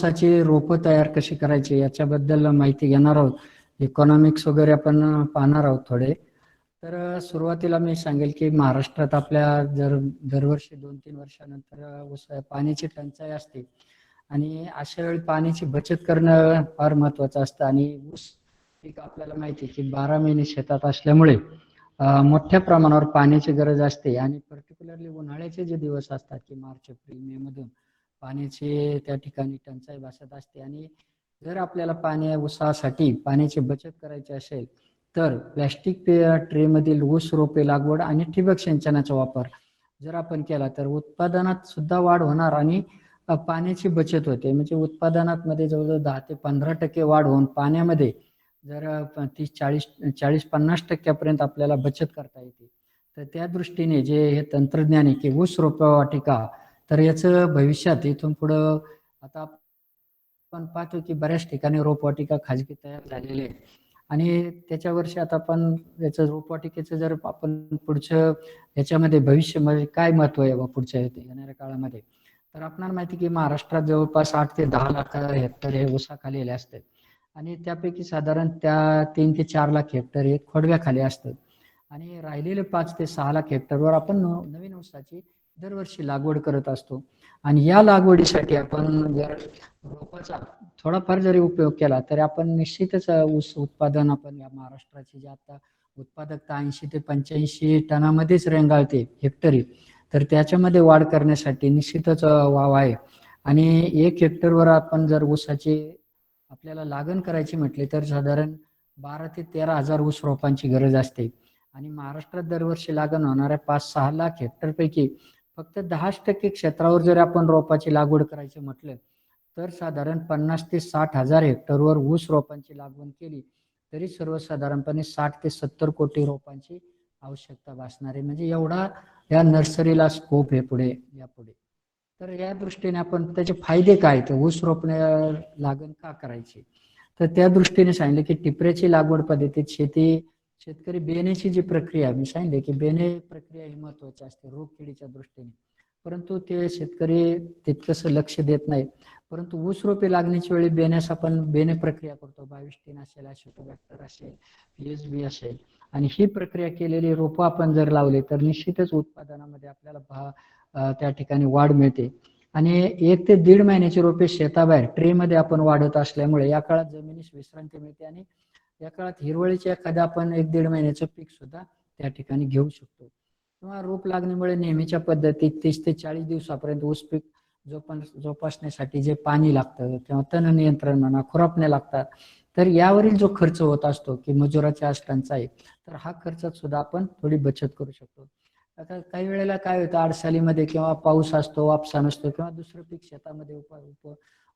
ऊसाची रोपं तयार कशी करायची याच्याबद्दल माहिती घेणार आहोत. इकॉनॉमिक्स वगैरे आपण पाहणार आहोत थोडे. तर सुरुवातीला मी सांगेल की महाराष्ट्रात आपल्या दरवर्षी 2-3 वर्षानंतर पाण्याची टंचाई असते आणि अशा वेळी पाण्याची बचत करणं फार महत्वाचं असतं. आणि ऊस पीक आपल्याला माहिती आहे की 12 महिने शेतात असल्यामुळे मोठ्या प्रमाणावर पाण्याची गरज असते. आणि पर्टिक्युलरली उन्हाळ्याचे जे दिवस असतात की मार्च, एप्रिल, मे मधून पाण्याची त्या ठिकाणी टंचाई भासत असते. आणि जर आपल्याला ऊसासाठी पाण्याची बचत करायची असेल तर प्लॅस्टिक ट्रे मधील ऊस रोपे लागवड आणि ठिबक सिंचनाचा वापर जर आपण केला तर उत्पादनात सुद्धा वाढ होणार आणि पाण्याची बचत होते. म्हणजे उत्पादनात मध्ये जवळजवळ 10 ते 15% वाढ होऊन पाण्यामध्ये जर 30-40-50% आपल्याला बचत करता येते. तर त्या दृष्टीने जे हे तंत्रज्ञान आहे की ऊस रोपवाटिका, तर याचं भविष्यात इथून पुढं आता आपण पाहतो की बऱ्याच ठिकाणी रोपवाटिका खाजगी तयार झालेले आहे. आणि त्याच्यावरची आता आपण याचं रोपवाटिकेचं जर आपण पुढच्या याच्यामध्ये भविष्यामध्ये काय महत्व आहे पुढच्या येणाऱ्या काळामध्ये, तर आपल्याला माहिती की महाराष्ट्रात जवळपास 8 ते 10 लाख हेक्टर हे ऊसाखाली असतात. आणि त्यापैकी साधारण 3 ते 4 लाख हेक्टर हे खोडव्याखाली असतात. आणि राहिलेले 5 ते 6 लाख हेक्टरवर आपण नवीन ऊसाची दरवर्षी लागवड करत असतो. आणि या लागवडीसाठी आपण जर रोपाचा थोडाफार जरी उपयोग केला तरी आपण निश्चितच ऊस उत्पादन आपण या महाराष्ट्राची जी आता उत्पादकता 80 ते 85 टनामध्येच रेंगाळते हेक्टरी, तर त्याच्यामध्ये वाढ करण्यासाठी निश्चितच वाव आहे. आणि 1 हेक्टरवर आपण जर ऊसाची आपल्याला लागण करायची म्हटली तर साधारण 12 ते 13 हजार ऊस रोपांची गरज असते. आणि महाराष्ट्रात दरवर्षी लागण होणाऱ्या 5-6 लाख हेक्टर पैकी फक्त 10% क्षेत्रावर जर आपण रोपाची लागवड करायची म्हटलं तर साधारण 50 ते 60 हजार हेक्टरवर ऊस रोपांची लागवड केली तरी सर्वसाधारणपणे 60 ते 70 कोटी रोपांची आवश्यकता भासणार आहे. म्हणजे एवढा या नर्सरीला स्कोप आहे यापुढे. तर या दृष्टीने आपण त्याचे फायदे काय, तर ऊस रोपण्या लागण का करायची, तर त्या दृष्टीने सांगितले की टिपऱ्याची लागवड पद्धतीत शेतकरी बेण्याची जी प्रक्रिया मी सांगितले की बेणे प्रक्रिया ही महत्वाची असते रोगकिडीच्या दृष्टीने, परंतु ते शेतकरी तितकंस लक्ष देत नाही. परंतु ऊस रोपे लागण्याच्या वेळी बेण्यास आपण बेणे प्रक्रिया करतो, 22-3 असेल, अशोकबॅक्टर असेल, PSB असेल. आणि ही प्रक्रिया केलेली रोपं आपण जर लावली तर निश्चितच उत्पादनामध्ये आपल्याला त्या ठिकाणी वाढ मिळते. आणि 1 ते 1.5 महिन्याची रोपे शेताबाहेर ट्रे मध्ये आपण वाढत असल्यामुळे या काळात जमिनीस विश्रांती मिळते. आणि या काळात हिरवळीच्या एखाद्या आपण 1-1.5 महिन्याचं पीक सुद्धा त्या ठिकाणी घेऊ शकतो. किंवा रोप लागणीमुळे नेहमीच्या पद्धतीत 30 ते 40 दिवसापर्यंत ऊस पीक जोपासण्यासाठी जे पाणी लागतं किंवा तण नियंत्रण म्हणा, खुरपण्या लागतात, तर यावरील जो खर्च होत असतो की मजुराच्या टंचाई, तर हा खर्चात सुद्धा आपण थोडी बचत करू शकतो. आता काही वेळेला काय होतं अडसालीमध्ये किंवा पाऊस असतो, वापसा नसतो किंवा दुसरं पीक शेतामध्ये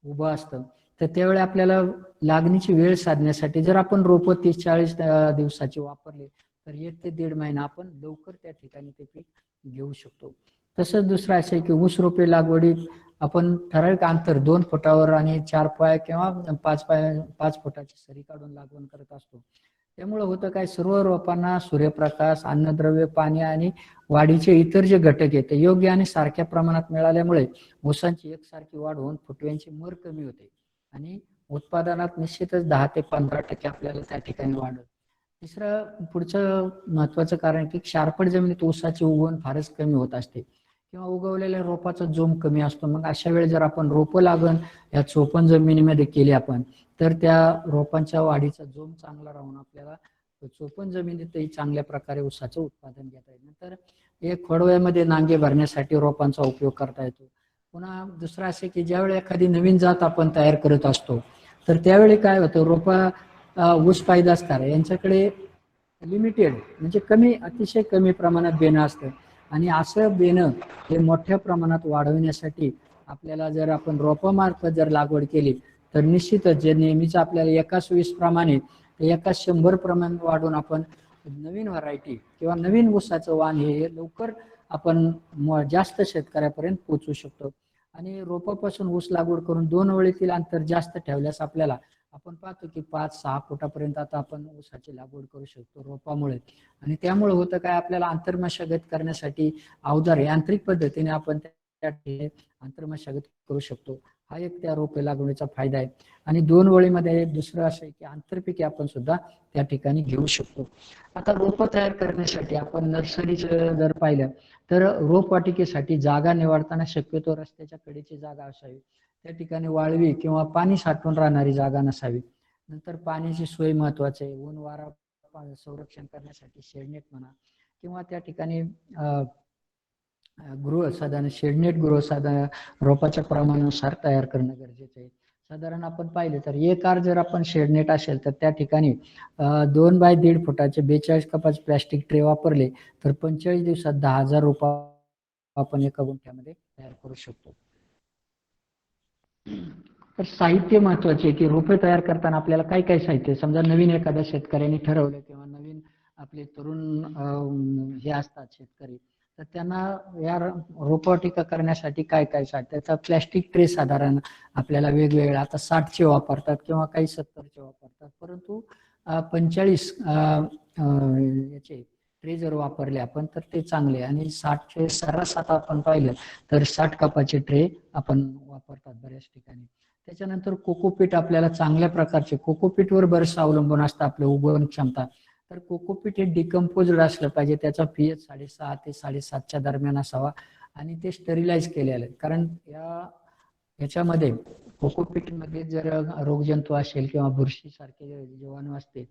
उभं असतं, तर त्यावेळी आपल्याला लागणीची वेळ साधण्यासाठी जर आपण रोपं 30-40 दिवसाची वापरली तर 1 ते 1.5 महिना आपण लवकर त्या ठिकाणी ते पीक घेऊ शकतो. तसंच दुसरं असं आहे की ऊस रोपे लागवडीत आपण ठराविक अंतर 2 फुटावर आणि 4 पाय किंवा 5 फुटाची सरी काढून लागवड करत असतो. त्यामुळे होतं काय, सर्व रोपांना सूर्यप्रकाश, अन्नद्रव्य, पाणी आणि वाढीचे इतर जे घटक आहेत ते योग्य आणि सारख्या प्रमाणात मिळाल्यामुळे ऊसांची एकसारखी वाढ होऊन फुटव्यांची मर कमी होते आणि उत्पादनात निश्चितच 10 ते 15% आपल्याला त्या ठिकाणी वाढ होते. तिसरं पुढचं महत्वाचं कारण की क्षारपड जमिनीत ऊसाची उगवण फारच कमी होत असते किंवा उगवलेल्या रोपाचा जोम कमी असतो. मग अशा वेळी जर आपण रोपं लागण या चोपण जमिनीमध्ये केली आपण तर त्या रोपांच्या वाढीचा जोम चांगला राहून आपल्याला चोपण जमिनीतही चांगल्या प्रकारे ऊसाचं उत्पादन घेता येईल. नंतर एक खोडव्यामध्ये नांगे भरण्यासाठी रोपांचा उपयोग करता येतो. पुन्हा दुसरं असे की ज्यावेळी एखादी नवीन जात आपण तयार करत असतो तर त्यावेळी काय होतं, ऊस पायदासकार यांच्याकडे लिमिटेड म्हणजे अतिशय कमी प्रमाणात बेणं असतं. आणि असं बेणं हे मोठ्या प्रमाणात वाढवण्यासाठी आपल्याला जर आपण रोपामार्फत जर लागवड केली तर निश्चितच जे नेहमीच आपल्याला एकाच 20 प्रमाणे एकाच 100 प्रमाण वाढून आपण नवीन व्हरायटी किंवा नवीन ऊसाचं वाण हे लवकर आपण जास्त शेतकऱ्यापर्यंत पोहोचू शकतो. आणि रोपापासून ऊस लागवड करून 2 ओळीतील अंतर जास्त ठेवल्यास आपल्याला आपण पाहतो की 5-6 फुटापर्यंत आता आपण ऊसाची लागवड करू शकतो रोपामुळे. आणि त्यामुळे होतं काय, आपल्याला आंतरमशागत करण्यासाठी अवजार यांत्रिक पद्धतीने आपण त्या अंतर्मशागत करू शकतो. हा एक त्या रोपे लागवडीचा फायदा आहे. आणि 2 ओळीमध्ये दुसरं असं आहे की आंतरपिके आपण सुद्धा त्या ठिकाणी घेऊ शकतो. आता रोप तयार करण्यासाठी आपण नर्सरीचं जर पाहिलं तर रोपवाटिकेसाठी जागा निवडताना शक्यतो रस्त्याच्या कडेची जागा असावी, त्या ठिकाणी वाळवी किंवा पाणी साठवून राहणारी जागा नसावी. नंतर पाण्याची सोय महत्वाची आहे. ऊन वारा संरक्षण करण्यासाठी शेडनेट म्हणा किंवा त्या ठिकाणी गृहसाधारण शेडनेट गृहसाधारण रोपाच्या प्रमाणानुसार तयार करणं गरजेचं आहे. साधारण आपण पाहिलं तर एकार जर आपण शेडनेट असेल तर त्या ठिकाणी 2 बाय 1.5 फुटाचे 42 कपाचे प्लॅस्टिक ट्रे वापरले तर 45 दिवसात 10,000 रोपा आपण एका गुंठ्यामध्ये तयार करू शकतो. तर साहित्य महत्वाचे की रोपे तयार करताना आपल्याला काय काय साहित्य, समजा नवीन एखाद्या शेतकऱ्यांनी ठरवलं किंवा नवीन आपले तरुण हे असतात शेतकरी, तर त्यांना या रोपवाटिका करण्यासाठी काय काय साहित्य, त्याचा प्लॅस्टिक ट्रे साधारण आपल्याला वेगवेगळे आता 60चे वापरतात किंवा काही 70चे वापरतात, परंतु 45 याचे ट्रे जर वापरले आपण तर ते चांगले. आणि 60चे सर्रास आता आपण पाहिलं तर 60 कपाचे ट्रे आपण वापरतात बऱ्याच ठिकाणी. त्याच्यानंतर कोकोपीट आपल्याला चांगल्या प्रकारचे कोकोपीटवर बरंच अवलंबून असतं आपलं उगवण क्षमता. तर कोकोपीट हे डिकम्पोज्ड असलं पाहिजे, त्याचा पीएच 6.5 ते 7.5च्या दरम्यान असावा आणि ते स्टरिलाइज केलेलं आहे. कारण याच्यामध्ये कोकोपीटमध्ये जर रोगजंतू असेल किंवा बुरशी सारखे जीवाणू असते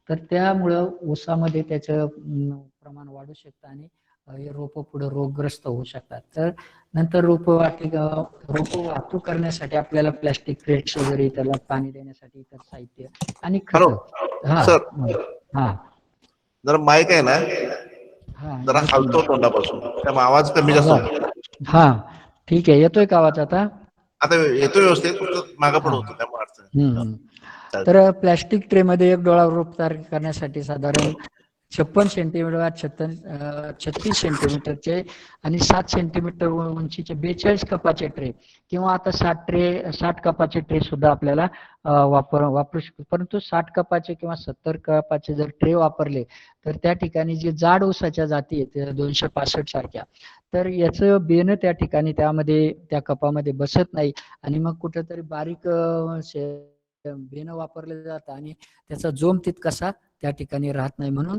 तर त्यामुळं ऊसामध्ये त्याचं प्रमाण वाढू शकतं आणि हे रोपं पुढे रोगग्रस्त होऊ शकतात. तर नंतर रोप वाहतूक करण्यासाठी आपल्याला प्लॅस्टिक क्रेट्स वगैरे, त्याला पाणी देण्यासाठी इतर साहित्य आणि हॅलो खत. हा सर, हा जरा माईक आहे ना हा जरा हलतो तोंडापासून, त्यामुळे आवाज कमी जास्त होतो. हा ठीक आहे, येतोय का आवाज आता? आता येतो व्यवस्थित, फक्त मागं पुढे हा होतो त्यामुळे अडचण आहे. चालतंय. तर प्लॅस्टिक ट्रे मध्ये एक डोळा रोप तयार करण्यासाठी साधारण 56 सेंटीमीटर 36 सेंटीमीटरचे आणि 7 सेंटीमीटर उंचीचे 42 कपाचे ट्रे किंवा आता 60 कपाचे ट्रे सुद्धा आपल्याला वापरू शकतो. परंतु 60 कपाचे किंवा 70 कपाचे जर ट्रे वापरले तर त्या ठिकाणी जे जाड ऊसाच्या जाती आहेत 265 सारख्या, तर याचं बेन त्या ठिकाणी त्यामध्ये त्या कपामध्ये बसत नाही आणि मग कुठेतरी बारीक बेन वापरलं जातं आणि त्याचा जोम तितकासा त्या ठिकाणी राहत नाही. म्हणून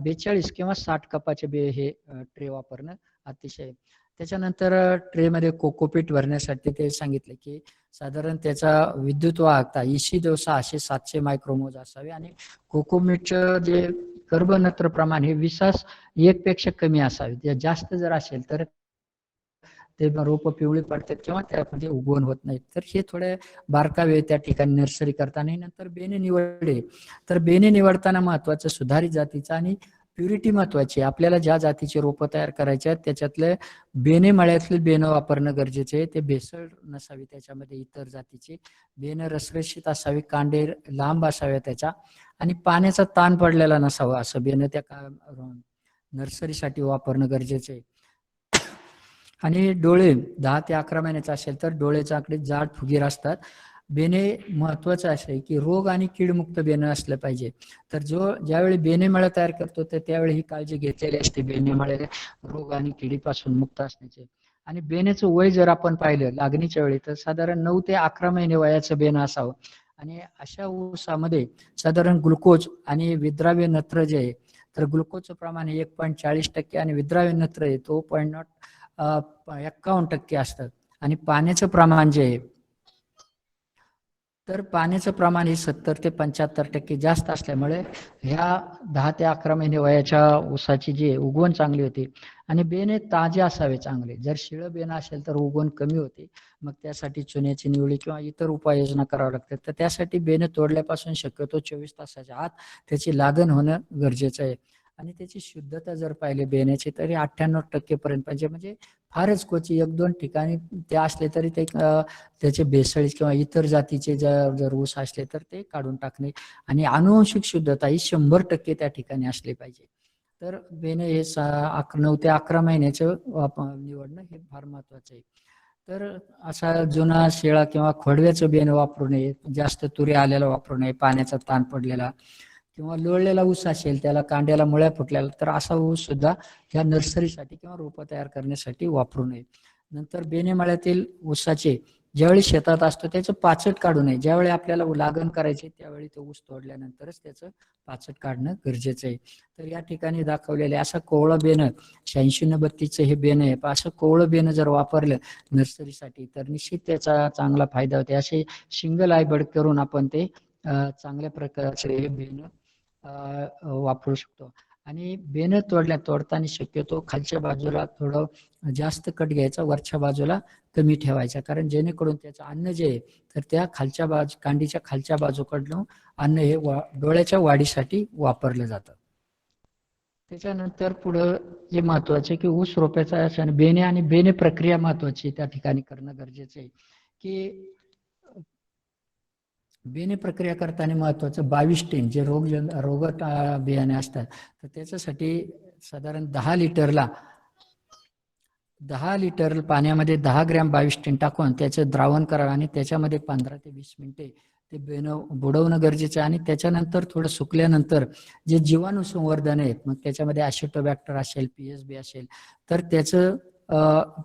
42 किंवा 60 कपाचे हे ट्रे वापरणं अतिशय. त्याच्यानंतर ट्रेमध्ये कोकोपीट भरण्यासाठी ते सांगितले की साधारण त्याचा विद्युत वाहकता EC 600-700 मायक्रोमोज असावे आणि कोकोपीटचं जे कर्बनत्र प्रमाण हे 1 पेक्षा कमी असावे. जास्त जर असेल तर ते रोप पिवळी पडतात किंवा त्यामध्ये उगवण होत नाही. तर हे थोडे बारकावे त्या ठिकाणी नर्सरी करताना. नंतर बेने निवडले तर बेने निवडताना महत्वाचं सुधारित जातीचा आणि प्युरिटी महत्वाची. आपल्याला ज्या जातीचे रोप तयार करायचे आहेत त्याच्यातले बेने मळ्यातले बेनं वापरणं गरजेचे आहे. ते भेसळ नसावी त्याच्यामध्ये इतर जातीचे. बेनं रसरशीत असावी, कांडे लांब असाव्या त्याच्या आणि पाण्याचा ताण पडलेला नसावा असं बेनं त्या नर्सरीसाठी वापरणं गरजेचे आहे. आणि डोळे 10 ते 11 महिन्याचा असेल तर डोळेच्या आकडे जाड फुगीर असतात. बेने महत्वाचं असं आहे की रोग आणि कीडमुक्त बेनं असलं पाहिजे. तर ज्यावेळी बेने मळा तयार करतो तर त्यावेळी ही काळजी घेतलेली असते बेने मळे रोग आणि किडीपासून मुक्त असण्याचे. आणि बेनेचं वय जर आपण पाहिलं लागणीच्या वेळी तर साधारण 9 ते 11 महिने वयाचं बेन असावं. आणि अशा ऊसामध्ये साधारण ग्लुकोज आणि विद्राव्य नत्र जे आहे तर ग्लुकोजचं प्रमाण हे 1.40% आणि विद्राव्य नत्र आहे तो 51% असतात. आणि पाण्याचं प्रमाण जे आहे तर पाण्याचं प्रमाण हे 70 ते 75% जास्त असल्यामुळे ह्या 10 ते 11 महिने वयाच्या ऊसाची जी उगवण चांगली होती. आणि बेने ताजे असावे चांगले. जर शिळं बेन असेल तर उगवण कमी होते. मग त्यासाठी चुन्याची निवडी किंवा इतर उपाययोजना कराव्या लागतात. तर त्यासाठी बेने तोडल्यापासून शक्यतो 24 तासाच्या आत त्याची लागण होणं गरजेचं आहे. आणि त्याची शुद्धता जर पाहिली बेण्याची तरी 98% पर्यंत पाहिजे. म्हणजे फारच क्वचित 1-2 ठिकाणी ते असले तरी ते त्याचे भेसळ किंवा इतर जातीचे जर ऊस असले तर ते काढून टाकणे. आणि आनुवंशिक शुद्धता ही 100% त्या ठिकाणी असली पाहिजे. तर बेने हे 9 ते 11 महिन्याचं निवडणं हे फार महत्वाचं आहे. तर असा जुना शिळा किंवा खोडव्याचं बेन वापरू नये, जास्त तुरी आलेला वापरू नये, पाण्याचा ताण पडलेला किंवा लोळलेला ऊस असेल त्याला कांड्याला मुळ्या फुटलेला तर असा ऊस सुद्धा ह्या नर्सरीसाठी किंवा रोपं तयार करण्यासाठी वापरू नये. नंतर बेने मळ्यातील ऊसाचे ज्यावेळी शेतात असतो त्याचं पाचट काढू नये. ज्यावेळी आपल्याला लागण करायची त्यावेळी तो ऊस तोडल्यानंतरच त्याचं पाचट काढणं गरजेचं आहे. तर या ठिकाणी दाखवलेले असं कोवळं बेणं 86-32 हे बेणं आहे. असं कोवळं बेणं जर वापरलं नर्सरीसाठी तर निश्चित त्याचा चांगला फायदा होते. असे सिंगल आयबड करून आपण ते चांगल्या प्रकारचे हे बेणं वापरू शकतो. आणि बेणं तोडताना शक्यतो खालच्या बाजूला थोडं जास्त कट घ्यायचा, वरच्या बाजूला कमी ठेवायचा, कारण जेणेकरून त्याचं अन्न जे आहे तर त्या खालच्या कांडीच्या खालच्या बाजूकडनं अन्न हे डोळ्याच्या वाढीसाठी वापरलं जातं. त्याच्यानंतर पुढं जे महत्वाचे की ऊस रोपायचा बेणे आणि बेणे प्रक्रिया महत्वाची त्या ठिकाणी करणं गरजेचं आहे. की बेणे प्रक्रिया करताना महत्वाचं 22 टेन जे रोग बियाणे असतात तर त्याच्यासाठी साधारण 10 लिटर पाण्यामध्ये 10 ग्रॅम 22 टेन टाकून त्याचं द्रावण करावं आणि त्याच्यामध्ये 15 ते 20 मिनिटे ते बेणं बुडवणं गरजेचं आहे. आणि त्याच्यानंतर थोडं सुकल्यानंतर जे जीवाणू संवर्धन आहेत मग त्याच्यामध्ये ॲसिटोबॅक्टर असेल, PSB असेल तर त्याचं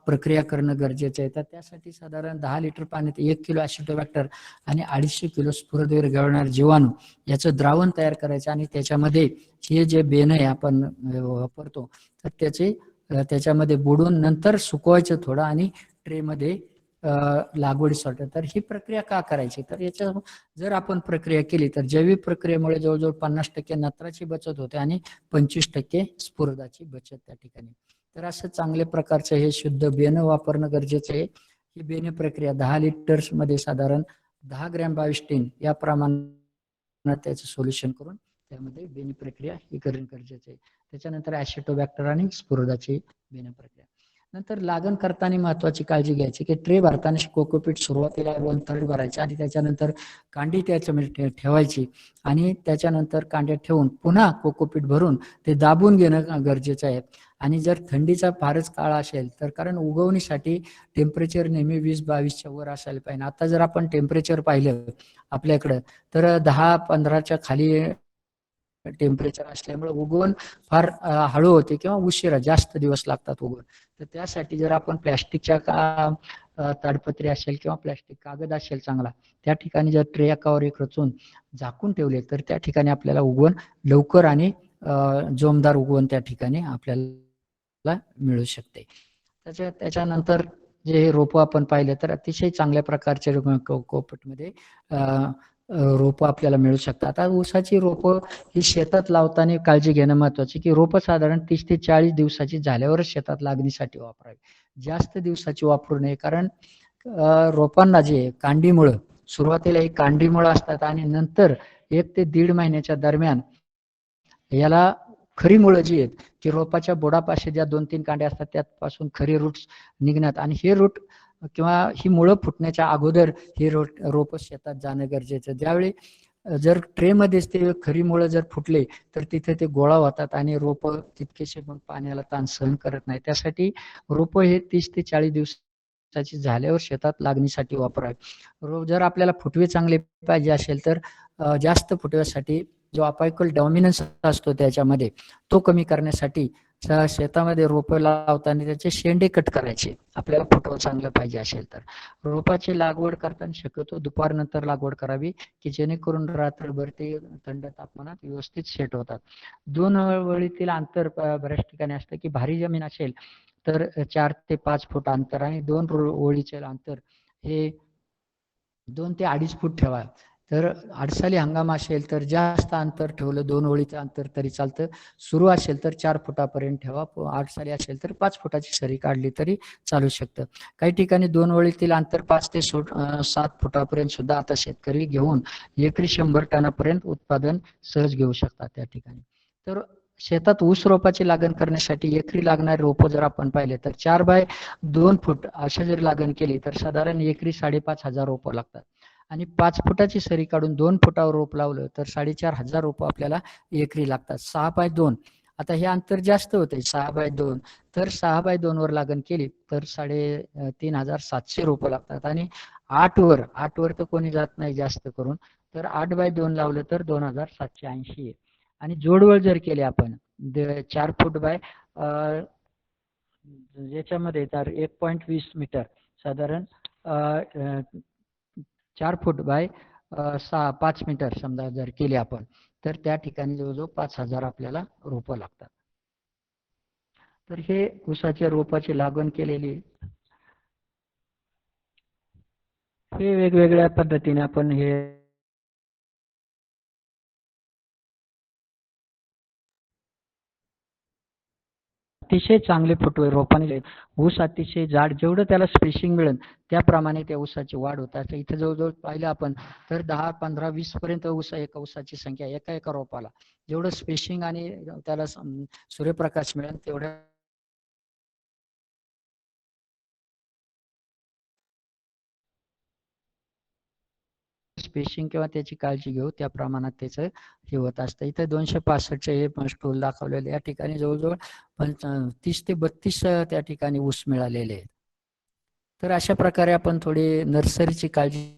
प्रक्रिया करणं गरजेचं आहे. तर त्यासाठी साधारण 10 लिटर पाण्यात 1 किलो ॲसिटोबॅक्टर आणि 250 किलो स्फुरद विरघळणारे जीवाणू याचं द्रावण तयार करायचं आणि त्याच्यामध्ये हे जे बेणं आहे आपण वापरतो तर त्याच्यामध्ये बुडवून नंतर सुकवायचं थोडं आणि ट्रेमध्ये लागवडीसाठी. तर ही प्रक्रिया का करायची तर याच्या जर आपण प्रक्रिया केली तर जैविक प्रक्रियेमुळे जवळजवळ 50% नत्राची बचत होते आणि 25% स्फुरदाची बचत त्या ठिकाणी. तर असं चांगल्या प्रकारचं हे शुद्ध बेणं वापरणं गरजेचं आहे. ही बेणे प्रक्रिया 10 लिटर्स मध्ये साधारण 10 ग्रॅम 22 टेन या प्रमाणात त्याचं सोल्युशन करून त्यामध्ये बेणे प्रक्रिया ही करणं गरजेचं आहे. त्याच्यानंतर ॲसिटोबॅक्टर आणि स्फुरदाची बेणे प्रक्रिया. नंतर लागण करताना महत्वाची काळजी घ्यायची की ट्रे भरताना कोकोपीट सुरुवातीला 1/3 भरायचे आणि त्याच्यानंतर कांडी त्याच्यामध्ये ठेवायची आणि त्याच्यानंतर कांड्यात ठेवून पुन्हा कोकोपीट भरून ते दाबून घेणं गरजेचं आहे. आणि जर थंडीचा फारच काळ असेल तर कारण उगवणीसाठी टेम्परेचर नेहमी 20-22च्या वर असायला पाहिजे. आता जर आपण टेम्परेचर पाहिलं आपल्याकडं तर 10-15च्या खाली टेम्परेचर असल्यामुळे उगवण फार हळू होते किंवा उशिरा जास्त दिवस लागतात उगवण. तर त्यासाठी जर आपण प्लॅस्टिकच्या ताडपत्री असेल किंवा प्लॅस्टिक कागद असेल चांगला त्या ठिकाणी जर ट्रे एकावर एक रचून झाकून ठेवले तर त्या ठिकाणी आपल्याला उगवण लवकर आणि जोमदार उगवण त्या ठिकाणी आपल्याला मिळू शकते. त्याच्यानंतर जे रोपं आपण पाहिलं तर अतिशय चांगल्या प्रकारचे कोकपटमध्ये रोपं आपल्याला मिळू शकतात. आता ऊसाची रोपं ही शेतात लावताना काळजी घेणं महत्वाची की रोपं साधारण 30 ते 40 दिवसाची झाल्यावरच शेतात लागणीसाठी वापरावी. जास्त दिवसाची वापरू नये, कारण रोपांना जे कांडीमुळं सुरुवातीला ही कांडीमुळं असतात आणि नंतर 1 ते 1.5 महिन्याच्या दरम्यान याला खरी मुळं जी आहेत की रोपाच्या बुडापाशी ज्या 2-3 कांड्या असतात त्यापासून खरी रूट्स निघण्यात आणि हे रूट किंवा ही मुळं फुटण्याच्या अगोदर हे रोप शेतात जाणं गरजेचं. ज्यावेळी जर ट्रेमध्येच ते खरी मुळं जर फुटले तर तिथे ते गोळा होतात आणि रोप तितकेसे मग पाण्याला ताण सहन करत नाही. त्यासाठी रोप हे 30 ते 40 दिवसाची झाल्यावर शेतात लागणीसाठी वापरावे. जर आपल्याला फुटवे चांगले पाहिजे असेल तर जास्त फुटव्यासाठी जो अपायकल डॉमिनन्स असतो त्याच्यामध्ये तो कमी करण्यासाठी शेतामध्ये रोपं लावताना त्याचे शेंडे कट करायचे आपल्याला फुटवा चांगलं पाहिजे असेल तर. रोपाची लागवड करताना शक्यतो दुपारनंतर लागवड करावी की जेणेकरून रात्रभर ते थंड तापमानात व्यवस्थित सेट होतात. 2 वळीतील अंतर बऱ्याच ठिकाणी असतं की भारी जमीन असेल तर 4 ते 5 फूट अंतर आणि 2 ओळीचे अंतर हे 2 ते 2.5 फूट ठेवा. तर अडसाली हंगाम असेल तर जास्त अंतर ठेवलं 2 ओळीचं अंतर तरी चालतं. सुरू असेल तर 4 फुटापर्यंत ठेवा. अडसाली असेल तर 5 फुटाची सरी काढली तरी चालू शकतं. काही ठिकाणी 2 ओळीतील अंतर 5 ते 7 फुटापर्यंत सुद्धा आता शेतकरी घेऊन एकरी 100 टनापर्यंत उत्पादन सहज घेऊ शकतात त्या ठिकाणी. तर शेतात ऊस रोपाची लागण करण्यासाठी एकरी लागणारे रोप जर आपण पाहिले तर 4 बाय 2 फूट अशा जर लागण केली तर साधारण एकरी 5,500 रोपं लागतात. आणि 5 फुटाची सरी काढून 2 फुटावर रोप लावलं तर 4,500 रोपं आपल्याला एकरी लागतात. 6 बाय 2 आता हे अंतर जास्त होते 6 बाय 2 तर 6 बाय 2 वर लागण केली तर 3,700 रोपं लागतात. आणि 8 वर तर कोणी जात नाही जास्त करून, तर 8 बाय 2 लावलं तर 2,780 आहे. आणि जोडवळ जर केले आपण 4 फूट बाय याच्यामध्ये तर 1.20 मीटर साधारण 4 फूट बाय 5 मीटर समजा जर केली आपण, तर त्या ठिकाणी जवळजवळ 5,000 आपल्याला रोपं लागतात. तर हे ऊसाच्या रोपाची लागवड केलेली, हे वेगवेगळ्या पद्धतीने आपण हे अतिशय चांगले फुटवे रोपाने ऊस अतिशय जाड, जेवढं त्याला स्पेसिंग मिळेल त्याप्रमाणे त्या ऊसाची वाढ होत असते. इथे जवळजवळ पाहिलं आपण तर 10, 15, 20 पर्यंत ऊस, एका ऊसाची संख्या एका एका रोपाला, जेवढं स्पेसिंग आणि त्याला सूर्यप्रकाश मिळेल तेवढ्या स्पेसिंग किंवा त्याची काळजी घेऊ त्या प्रमाणात त्याचं हे होत असतं. इथे 265चे हे स्टोल दाखवलेले, या ठिकाणी जवळजवळ 30 ते 32 त्या ठिकाणी ऊस मिळालेले आहेत. तर अशा प्रकारे आपण थोडी नर्सरीची काळजी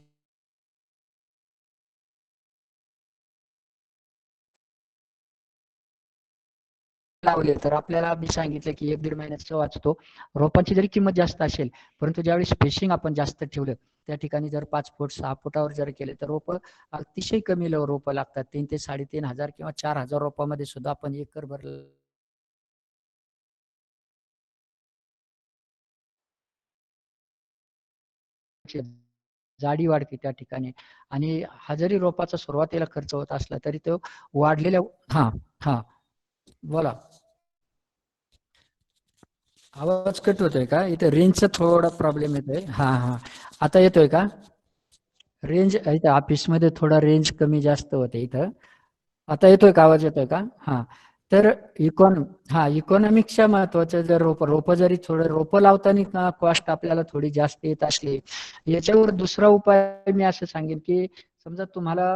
लावले तर आपल्याला मी सांगितलं की 1-1.5 महिन्याचा वाचतो. रोपांची जरी किंमत जास्त असेल, परंतु ज्यावेळी स्पेसिंग आपण जास्त ठेवलं, त्या ठिकाणी जर 5 फूट 6 फुटावर जर केले तर रोपं अतिशय कमी रोपं लागतात. 3 ते 3,500 किंवा 4,000 रोपामध्ये सुद्धा आपण एकर भर जाडी वाढते त्या ठिकाणी. आणि हा जरी रोपाचा सुरुवातीला खर्च होत असला तरी तो वाढलेल्या हा हा बोला. आवाज कट होतोय का? इथे रेंजचा थोडा प्रॉब्लेम येतोय. हा हा, आता येतोय का? रेंज इथं ऑफिसमध्ये थोडा रेंज कमी जास्त होते इथं. आता येतोय का? आवाज येतोय का? हा. तर इकॉनॉमिक्सच्या महत्वाचं जर रोपं जरी थोडं रोपं लावताना कॉस्ट आपल्याला थोडी जास्त येत असली, याच्यावर दुसरा उपाय मी असं सांगेन की समजा तुम्हाला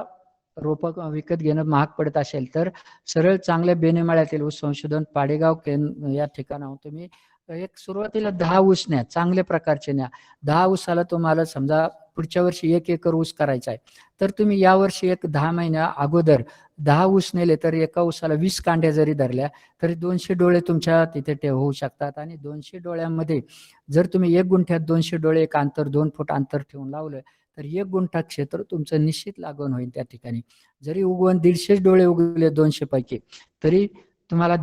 रोपं विकत घेणं महाग पडत असेल तर सरळ चांगल्या बेनेमाळ्यातील ऊस संशोधन पाडेगाव या ठिकाणाहून तुम्ही एक सुरुवातीला 10 ऊस न्या, चांगल्या प्रकारचे न्या. 10 ऊसाला तुम्हाला समजा पुढच्या वर्षी 1 एकर ऊस करायचा आहे, तर तुम्ही या वर्षी एक 10 महिन्या अगोदर 10 ऊस नेले तर एका ऊसाला 20 कांड्या जरी धरल्या तरी 200 डोळे तुमच्या तिथे होऊ शकतात. आणि 200 डोळ्यांमध्ये जर तुम्ही 1 गुंठ्यात 200 डोळे एक अंतर 2 फूट अंतर ठेवून लावलं तर 1 गुंठा क्षेत्र तुमचं निश्चित लागवण होईल त्या ठिकाणी. जरी उगवून 150 डोळे उगवले 200 पैकी, तरी तुम्हाला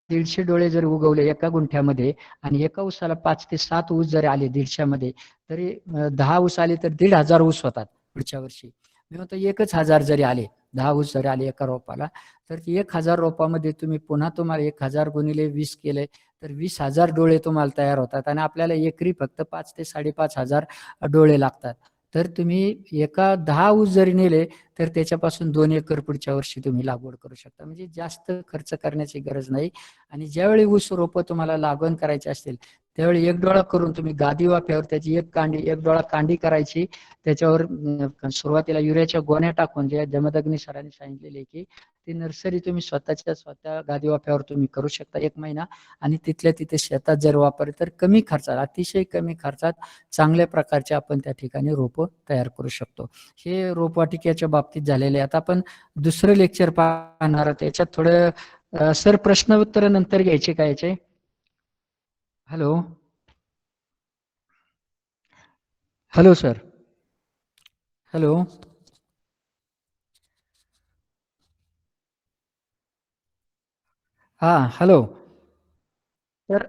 150 डोळे जर उगवले एका गुंठ्यामध्ये आणि एका ऊसाला 5 ते 7 ऊस जरी आले 150 तरी 10 ऊस आले तर 1,500 ऊस होतात पुढच्या वर्षी. मी म्हणतो 1,000 जरी आले, 10 ऊस जरी आले एका रोपाला, तर 1,000 रोपामध्ये तुम्ही पुन्हा तुम्हाला 1,000 गुणिले 20 केले तर 20,000 डोळे तुम्हाला तयार होतात. आणि आपल्याला एकरी फक्त 5 ते 5,500 डोळे लागतात. तर तुम्ही एका 10 ऊस जरी नेले तर त्याच्यापासून 2 एकर पुढच्या वर्षी तुम्ही लागवड करू शकता. म्हणजे जास्त खर्च करण्याची गरज नाही. आणि ज्यावेळी ऊस रोपं तुम्हाला लागवड करायची असतील त्यावेळी एक डोळा करून तुम्ही गादी वाफ्यावर त्याची एक डोळा कांडी करायची, त्याच्यावर सुरुवातीला युरियाच्या गोण्या टाकून, जे जमदग्नी सरांनी सांगितलेले की ती नर्सरी तुम्ही स्वतः गादी वाफ्यावर तुम्ही करू शकता 1 महिना. आणि तिथल्या तिथे शेतात जर वापरले तर कमी खर्चात, अतिशय कमी खर्चात चांगल्या प्रकारचे आपण त्या ठिकाणी रोपं तयार करू शकतो. हे रोपवाटिकेच्या बाबतीत झालेले. आता आपण दुसरं लेक्चर पाहणार आहोत. याच्यात थोडं सर प्रश्न उत्तर नंतर घ्यायचे का याचे? Hello hello sir, hello. हा हॅलो. तर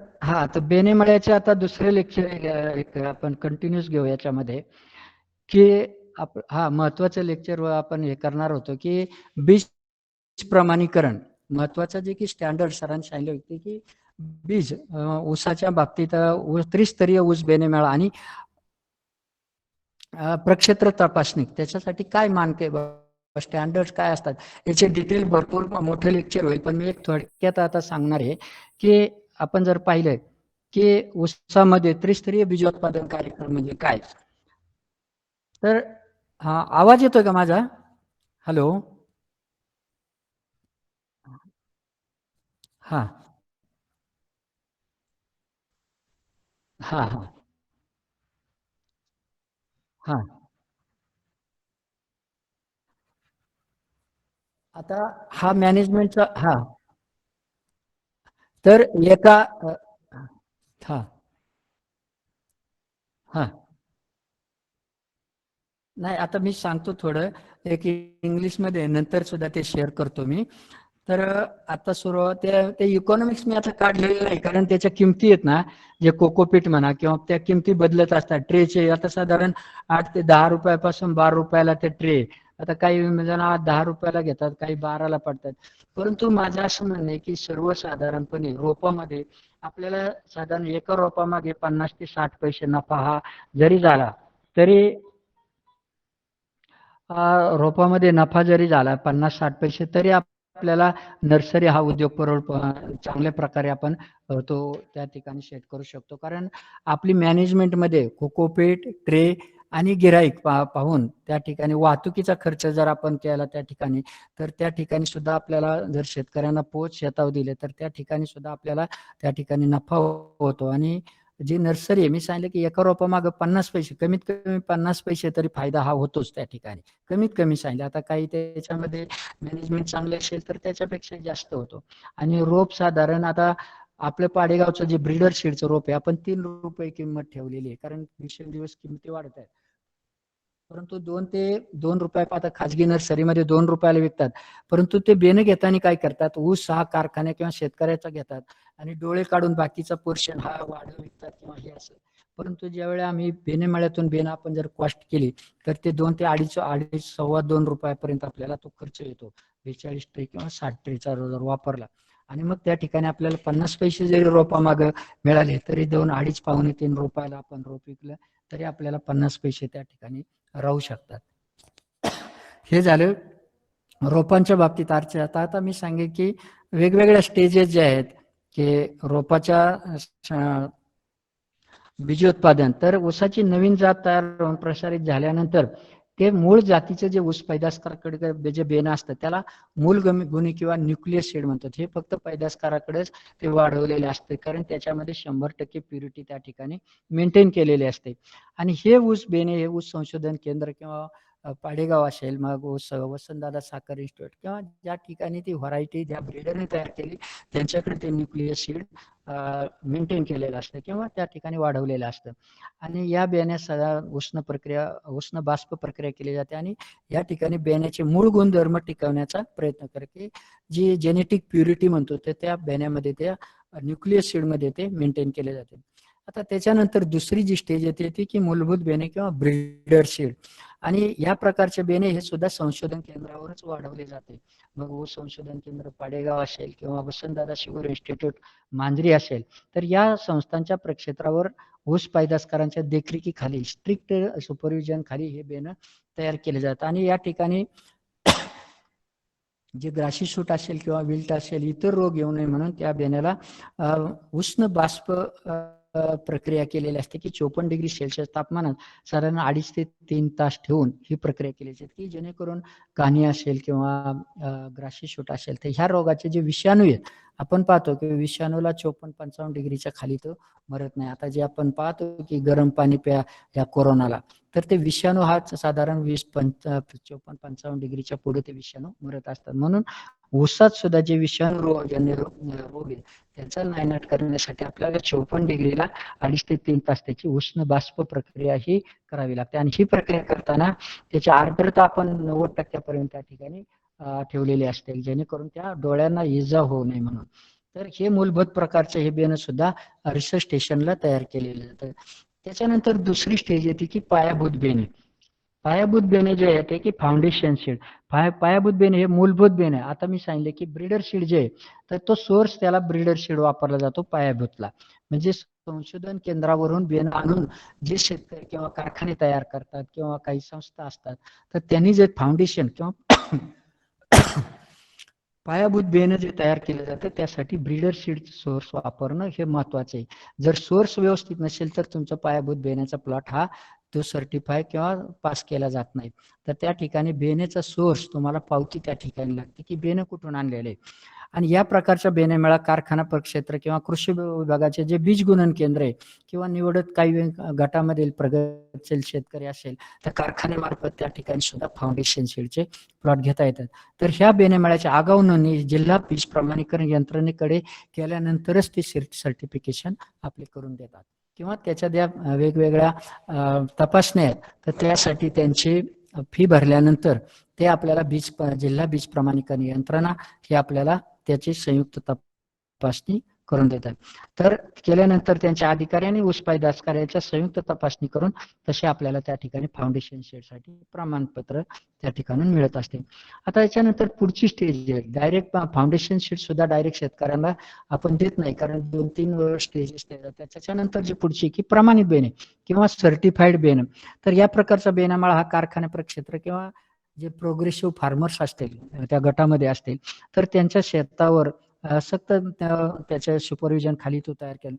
तर बेनेमळ्याचे आता दुसरे लेक्चर एक आपण कंटिन्यूस घेऊ याच्यामध्ये, की महत्वाचं लेक्चर आपण हे करणार होतो की बीज प्रमाणीकरण. महत्वाचं जे की स्टँडर्ड सरांनी सांगितले होते की बीज ऊसाच्या बाबतीत त्रिस्तरीय ऊस बेनेमाळा आणि प्रक्षेत्र तपासणी, त्याच्यासाठी काय मानके स्टँडर्ड काय असतात याचे डिटेल भरपूर मोठे लेक्चर होईल. पण मी एक थोडक्यात आता सांगणार आहे की आपण जर पाहिलं की ऊसामध्ये त्रिस्तरीय बीजोत्पादन कार्यक्रम म्हणजे काय. तर आवाज येतोय का माझा? हॅलो. हा हा हा हा आता मॅनेजमेंटचा तर एका हा हा नाही, आता मी सांगतो थोडं, एक इंग्लिशमध्ये नंतर सुद्धा ते शेअर करतो मी. तर आता सुरुवात ते इकॉनॉमिक्स मी आता काढलेलं नाही, कारण त्याच्या किमती आहेत ना, जे कोकोपीट म्हणा किंवा त्या किमती बदलत असतात. ट्रेचे आता साधारण 8 ते 10 रुपयापासून 12 रुपयाला ते ट्रे. आता काही जण 10 रुपयाला घेतात, काही 12ला पडतात. परंतु माझं असं म्हणणं आहे की सर्वसाधारणपणे रोपामध्ये आपल्याला साधारण एका रोपामागे 50 ते 60 पैसे नफा हा जरी झाला तरी रोपामध्ये नफा जरी झाला 50-60 पैसे, तरी आपल्याला नर्सरी हा उद्योग चांगल्या प्रकारे आपण तो त्या ठिकाणी सेट करू शकतो. कारण आपली मॅनेजमेंटमध्ये कोकोपीट, ट्रे आणि गिराईक पाहून त्या ठिकाणी वाहतुकीचा खर्च जर आपण केला त्या ठिकाणी, तर त्या ठिकाणी सुद्धा आपल्याला जर शेतकऱ्यांना पोच शेतावर दिले तर त्या ठिकाणी सुद्धा आपल्याला त्या ठिकाणी नफा होतो. आणि जी नर्सरी आहे, मी सांगितलं की एका रोपामागं 50 पैसे, कमीत कमी 50 पैसे तरी फायदा हा होतोच त्या ठिकाणी. कमीत कमी सांगितलं. आता काही त्याच्यामध्ये मॅनेजमेंट चांगले असेल तर त्याच्यापेक्षा जास्त होतो. आणि रोप साधारण आता आपलं पाडेगावचं जे ब्रीडर सीडचं रोप आहे, आपण 3 रुपये किंमत ठेवलेली आहे, कारण दिवसेंदिवस किमती वाढत आहेत. परंतु 2 रुपये आता खाजगी नर्सरीमध्ये 2 रुपयाला विकतात. परंतु ते बेन घेताना काय करतात, ऊस हा कारखान्या किंवा शेतकऱ्याचा घेतात आणि डोळे काढून बाकीचा पोर्शन हा वाढ विकतात किंवा हे असं. परंतु ज्यावेळी आम्ही बेने मळ्यातून बेन आपण जर कॉस्ट केली तर ते 2 ते अडीच सव्वा 2 रुपयापर्यंत आपल्याला तो खर्च येतो. 42 ट्रे किंवा 60 ट्रेचा जर वापरला. आणि मग त्या ठिकाणी आपल्याला 50 पैसे जरी रोपामागं मिळाले तरी 2-2.5 पावणे 3 रुपयाला आपण रोप विकलं तरी आपल्याला 50 पैसे त्या ठिकाणी राहू शकतात. हे झालं रोपांच्या बाबतीत. आता मी सांगेन की वेगवेगळ्या स्टेजेस जे आहेत की रोपाच्या बीजोत्पादन, तर ऊसाची नवीन जात तयार होऊन प्रसारित झाल्यानंतर ते मूळ जातीचे जे ऊस पैदासकाराकडे जे बेन असतं त्याला मूल गुणी किंवा न्यूक्लियस सीड म्हणतात. हे फक्त पैदासकाराकडेच ते वाढवलेले असते, कारण त्याच्यामध्ये 100% प्युरिटी त्या ठिकाणी मेंटेन केलेली असते. आणि हे ऊस बेने, हे ऊस संशोधन केंद्र किंवा पाडेगाव असेल, मग ऊस वसंतदादा साखर इन्स्टिट्यूट किंवा ज्या ठिकाणी ती व्हरायटी ज्या ब्रीडरने तयार केली त्यांच्याकडे ते न्यूक्लियस सीड मेंटेन केलेलं असतं किंवा त्या ठिकाणी वाढवलेलं असतं. आणि या बियाण्यात सगळ्या उष्ण बाष्प प्रक्रिया केली जाते आणि या ठिकाणी बियाण्याचे मूळ गुणधर्म टिकवण्याचा प्रयत्न करते, की जी जेनेटिक प्युरिटी म्हणतो ते त्या बियाण्यामध्ये त्या न्यूक्लियस सीडमध्ये ते मेंटेन केले जाते. आता त्याच्यानंतर दुसरी जी स्टेज येते ती की मूलभूत बेणे किंवा ब्रीडर सीड. आणि या प्रकारचे बेणे हे सुद्धा संशोधन केंद्रावरच वाढवले जाते. मग ऊस संशोधन केंद्र पाडेगाव असेल किंवा वसंतदादा शुगर इन्स्टिट्यूट मांजरी असेल, तर या संस्थांच्या प्रक्षेत्रावर ऊस पैदासकारांच्या देखरेखीखाली स्ट्रिक्ट सुपरविजन खाली हे बेणं तयार केले जातात. आणि या ठिकाणी जे ग्राशी शूट असेल किंवा विल्ट असेल, इतर रोग येऊ नये म्हणून त्या बेण्याला उष्ण बाष्प प्रक्रिया केलेली असते की 54 डिग्री सेल्सिअस तापमानात साधारण 2.5 ते 3 तास ठेवून ही प्रक्रिया केली जाते, की जेणेकरून कानी असेल किंवा ग्राशी शूट असेल तर ह्या रोगाचे जे विषाणू आहेत, आपण पाहतो की विषाणूला 54-55 डिग्रीच्या खाली तो मरत नाही. आता जे आपण पाहतो की गरम पाणी प्या या कोरोनाला, तर ते विषाणू हा साधारण 54-55 डिग्रीच्या पुढे ते विषाणू मरत असतात. म्हणून ऊसात सुद्धा जे विषाणू रोग आहे त्याचा नायनाट करण्यासाठी आपल्याला 54 डिग्रीला 2.5 ते 3 तास त्याची उष्ण बाष्प प्रक्रिया ही करावी लागते. आणि ही प्रक्रिया करताना त्याची आर्द्रता आपण 90% पर्यंत त्या ठिकाणी ठेवलेली असते, जेणेकरून त्या डोळ्यांना इजा होऊ नये म्हणून. तर हे मूलभूत प्रकारचे हे बियाणं सुद्धा रिसर्च स्टेशनला तयार केलेले जातं. त्याच्यानंतर दुसरी स्टेज येते की पायाभूत बेणे. पायाभूत बेणे जे आहे ते की फाउंडेशन सीड. पायाभूत बेणे हे मूलभूत बेणे. आता मी सांगितले की ब्रीडर सीड जे आहे तर तो सोर्स त्याला ब्रीडर सीड वापरला जातो पायाभूतला. म्हणजे संशोधन केंद्रावरून बेण आणून जे शेतकरी किंवा कारखाने तयार करतात किंवा काही संस्था असतात, तर त्यांनी जे फाउंडेशन किंवा पायाभूत बेणं जे तयार केलं जातं त्यासाठी ब्रीडर सीड सोर्स वापरणं हे महत्वाचं आहे. जर सोर्स व्यवस्थित नसेल तर तुमचा पायाभूत बेण्याचा प्लॉट हा तो सर्टिफाय किंवा पास केला जात नाही. तर त्या ठिकाणी बेण्याचा सोर्स तुम्हाला पावती त्या ठिकाणी लागते की बेणं कुठून आणलेलं आहे. आणि या प्रकारच्या बेण्यामेळा कारखाना प्रक्षेत्र किंवा कृषी विभागाचे जे बीज गुणन केंद्र आहे किंवा निवडत काही गटामधील प्रगतशील शेतकरी असेल तर कारखान्यामार्फत त्या ठिकाणी सुद्धा फाउंडेशन सीडचे प्लॉट घेता येतात. तर ह्या बेण्यामेळ्याच्या आगाऊ नोंदणी जिल्हा बीज प्रमाणीकरण यंत्रणेकडे केल्यानंतरच ते सर्टिफिकेशन आपले करून देतात. किंवा त्याच्या ज्या वेगवेगळ्या तपासण्या आहेत, तर त्यासाठी त्यांची फी भरल्यानंतर ते आपल्याला जिल्हा बीज प्रमाणीकरण यंत्रणा ही आपल्याला त्याची संयुक्त तपासणी करून देतात. तर केल्यानंतर त्यांच्या अधिकारी आणि ऊस पैदासकारांच्या संयुक्त तपासणी करून तसे आपल्याला त्या ठिकाणी फाउंडेशन शेडसाठी प्रमाणपत्र त्या ठिकाणून मिळत असते. आता याच्यानंतर पुढची स्टेज आहे, डायरेक्ट फाउंडेशन शीट सुद्धा डायरेक्ट शेतकऱ्यांना आपण देत नाही, कारण 2-3 स्टेजेस त्याच्यानंतर जी पुढची की प्रमाणित बेणे किंवा सर्टिफाईड बेन. तर या प्रकारचा बेनामाळा हा कारखाना प्रक्षेत्र किंवा जे प्रोग्रेसिव्ह फार्मर्स असतील त्या गटामध्ये असतील तर त्यांच्या शेतावर सक्त त्याच्या सुपरविजन खाली तो तयार केला.